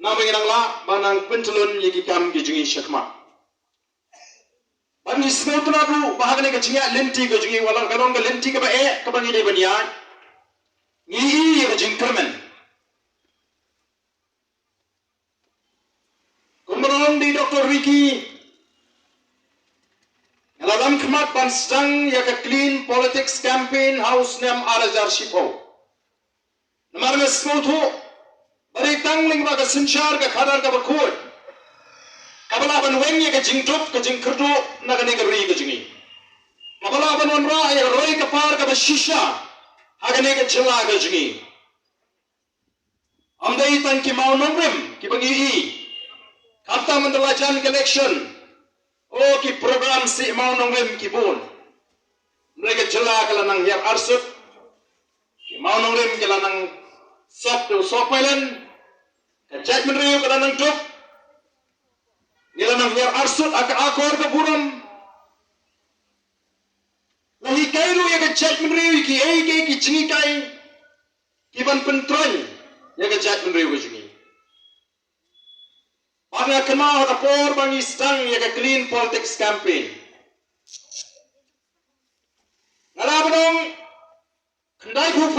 naming nangla banang pentulun yiki kam gijungi syakma bani smotra du bahagane gijinga lenti gijungi walang kalong ga lenti ka ba ka bangi de bania ngi gijing kermen kumrong di Dr. Ricky dalam khmat ban stang ya ka clean politics campaign house nam arajar shipo namar me smotho bari tangling ba ka sinchar ka khadar ka bakhut kabala ban weng ya ka jingtop ka jingkhurdo na ka ne ka ri ka jingi kabala ban wan ra ya roi ka par ka shisha ha ka ne ka chila ka jingi amdai tan ki mau nomrem ki bangi i kapta mandala chan election oh ki program si mau nomrem ki bon mereka chila ka lanang yar arsut ki mau nomrem ki lanang sop to sopailan Kajat menriu ke danang tuk nilanang yar arsut akor ke buram lahi kairu ya kajat menriu ki ki jingi kai ki ban pentroy ya kajat menriu ke jingi pada kenal kapor bangi stang ya ke clean politics campaign ngala benong kendai ku